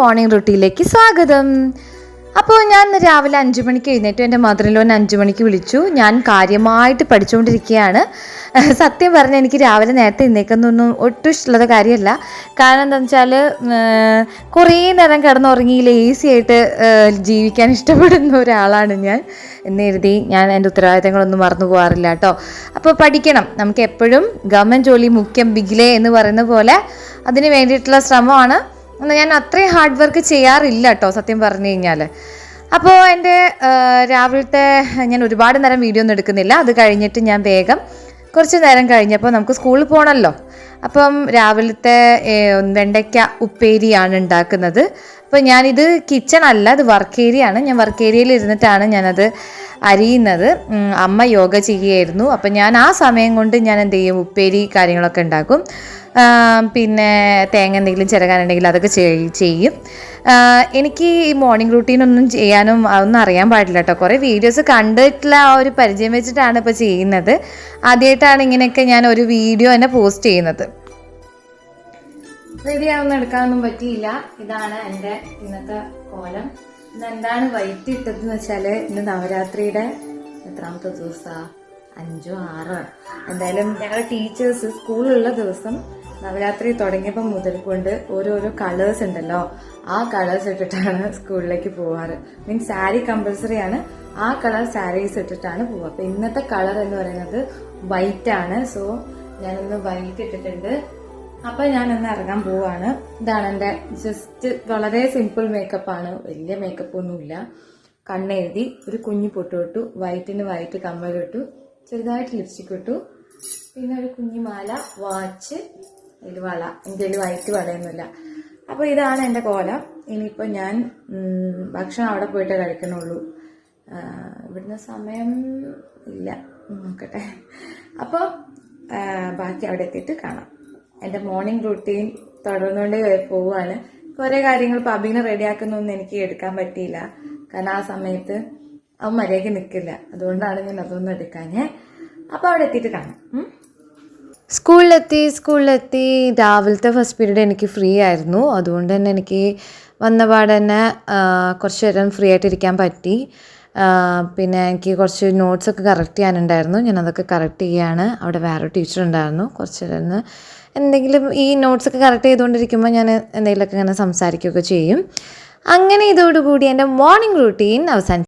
Morning റൂട്ടീനിലേക്ക് സ്വാഗതം. അപ്പോൾ ഞാൻ രാവിലെ 5 മണിക്ക് എഴുന്നേറ്റു. എൻ്റെ മദറിലോനെ 5 മണിക്ക് വിളിച്ചു. ഞാൻ കാര്യമായിട്ട് പഠിച്ചുകൊണ്ടിരിക്കുകയാണ്. സത്യം പറഞ്ഞാൽ എനിക്ക് രാവിലെ നേരത്തെ എഴുന്നേൽക്കുന്നൊന്നും ഒട്ടും ഇഷ്ടമുള്ള കാര്യമല്ല. കാരണം എന്താണെന്ന് വെച്ചാൽ കുറേ നേരം കിടന്നുറങ്ങി ലേസി ആയിട്ട് ജീവിക്കാൻ ഇഷ്ടപ്പെടുന്ന ഒരാളാണ് ഞാൻ എന്നെഴുതി. ഞാൻ എൻ്റെ ഉത്തരവാദിത്തങ്ങളൊന്നും മറന്നു പോകാറില്ല കേട്ടോ. അപ്പോൾ പഠിക്കണം, നമുക്ക് എപ്പോഴും ഗവൺമെൻറ് ജോലി മുഖ്യം ബിഗിലേ എന്ന് പറയുന്ന പോലെ അതിന് വേണ്ടിയിട്ടുള്ള ശ്രമമാണ്. ഞാൻ അത്രയും ഹാർഡ് വർക്ക് ചെയ്യാറില്ല കേട്ടോ സത്യം പറഞ്ഞു കഴിഞ്ഞാൽ. അപ്പോൾ എൻ്റെ രാവിലത്തെ ഞാൻ ഒരുപാട് നേരം വീഡിയോ ഒന്നും എടുക്കുന്നില്ല. അത് കഴിഞ്ഞിട്ട് ഞാൻ വേഗം കുറച്ച് നേരം കഴിഞ്ഞപ്പോൾ നമുക്ക് സ്കൂളിൽ പോകണമല്ലോ. അപ്പം രാവിലത്തെ വെണ്ടയ്ക്ക ഉപ്പേരിയാണ് ഉണ്ടാക്കുന്നത്. അപ്പോൾ ഞാനിത് കിച്ചൺ അല്ല, ഇത് വർക്ക് ഏരിയ ആണ്. ഞാൻ വർക്ക് ഏരിയയിൽ ഇരുന്നിട്ടാണ് ഞാനത് അരിയുന്നത്. അമ്മ യോഗ ചെയ്യുകയായിരുന്നു. അപ്പം ഞാൻ ആ സമയം കൊണ്ട് ഞാൻ എന്ത് ചെയ്യും, ഉപ്പേരി കാര്യങ്ങളൊക്കെ ഉണ്ടാക്കും. പിന്നെ തേങ്ങ എന്തെങ്കിലും ചിരകാനുണ്ടെങ്കിൽ അതൊക്കെ ചെയ്യും. എനിക്ക് ഈ മോർണിംഗ് റൂട്ടീനൊന്നും ചെയ്യാനും ഒന്നും അറിയാൻ പാടില്ല കേട്ടോ. കുറേ വീഡിയോസ് കണ്ടിട്ടുള്ള ആ ഒരു പരിചയം വെച്ചിട്ടാണ് ഇപ്പോൾ ചെയ്യുന്നത്. ആദ്യമായിട്ടാണ് ഇങ്ങനെയൊക്കെ ഞാൻ ഒരു വീഡിയോ തന്നെ പോസ്റ്റ് ചെയ്യുന്നത്. റെഡിയാവൊന്നും എടുക്കാനൊന്നും പറ്റിയില്ല. ഇതാണ് എൻ്റെ ഇന്നത്തെ കോലം. ഇന്നെന്താണ് വൈറ്റ് ഇട്ടതെന്ന് വെച്ചാൽ ഇന്ന് നവരാത്രിയുടെ എത്രാമത്തെ ദിവസമാണ്? 5 or 6. എന്തായാലും ഞങ്ങളുടെ ടീച്ചേഴ്സ് സ്കൂളിലുള്ള ദിവസം നവരാത്രി തുടങ്ങിയപ്പോൾ മുതൽ കൊണ്ട് ഓരോരോ കളേഴ്സ് ഉണ്ടല്ലോ, ആ കളേഴ്സ് ഇട്ടിട്ടാണ് സ്കൂളിലേക്ക് പോവാറ്. മീൻസ് സാരി കമ്പൽസറി ആണ്. ആ കളർ സാരീസ് ഇട്ടിട്ടാണ് പോവുക. അപ്പം ഇന്നത്തെ കളർ എന്ന് പറയുന്നത് വൈറ്റ് ആണ്. സോ ഞാനിന്ന് വൈറ്റ് ഇട്ടിട്ടുണ്ട്. അപ്പം ഞാനൊന്ന് ഇറങ്ങാൻ പോവാണ്. ഇതാണ് എൻ്റെ ജസ്റ്റ് വളരെ സിമ്പിൾ മേക്കപ്പാണ്, വലിയ മേക്കപ്പ് ഒന്നുമില്ല. കണ്ണെഴുതി, ഒരു കുഞ്ഞു പൊട്ടു, വൈറ്റിന് വൈറ്റ് കമ്മലിട്ടു, ചെറുതായിട്ട് ലിപ്സ്റ്റിക് ഇട്ടു, പിന്നെ ഒരു കുഞ്ഞു മാല, വാച്ച്, അതിൽ വള. എൻ്റെ കയ്യിൽ വൈറ്റ് വളയൊന്നുമില്ല. അപ്പോൾ ഇതാണ് എൻ്റെ കോലം. ഇനിയിപ്പോൾ ഞാൻ ഭക്ഷണം അവിടെ പോയിട്ട് കഴിക്കണുള്ളൂ. ഇവിടുന്ന് സമയം ഇല്ല, നോക്കട്ടെ. അപ്പോൾ ബാക്കി അവിടെ എത്തിയിട്ട് കാണാം. എൻ്റെ മോർണിംഗ് റൂട്ടീൻ തുടർന്നുകൊണ്ട് പോവുകയാണ്. കുറേ കാര്യങ്ങൾ ഇപ്പോൾ അഭിനെ റെഡിയാക്കുന്നൊന്നും എനിക്ക് എടുക്കാൻ പറ്റിയില്ല. കാരണം ആ സമയത്ത് അവൻ മര്യാദയ്ക്ക് നിൽക്കില്ല. അതുകൊണ്ടാണ് ഞാൻ അതൊന്നും എടുക്കാഞ്ഞേ. അപ്പോൾ അവിടെ എത്തിയിട്ട് കാണാം. സ്കൂളിലെത്തി രാവിലത്തെ ഫസ്റ്റ് പീരീഡ് എനിക്ക് ഫ്രീ ആയിരുന്നു. അതുകൊണ്ട് തന്നെ എനിക്ക് വന്നപാട് തന്നെ കുറച്ച് നേരം ഫ്രീ ആയിട്ടിരിക്കാൻ പറ്റി. പിന്നെ എനിക്ക് കുറച്ച് നോട്ട്സൊക്കെ കറക്റ്റ് ചെയ്യാനുണ്ടായിരുന്നു. ഞാനതൊക്കെ കറക്റ്റ് ചെയ്യുകയാണ്. അവിടെ വേറൊരു ടീച്ചർ ഉണ്ടായിരുന്നു. കുറച്ച് നേരം എന്തെങ്കിലും ഈ നോട്ട്സൊക്കെ കറക്റ്റ് ചെയ്തുകൊണ്ടിരിക്കുമ്പോൾ ഞാൻ എന്തെങ്കിലുമൊക്കെ ഇങ്ങനെ സംസാരിക്കുകയൊക്കെ ചെയ്യും. അങ്ങനെ ഇതോടുകൂടി എൻ്റെ മോർണിംഗ് റൂട്ടീൻ അവസാനിച്ചു.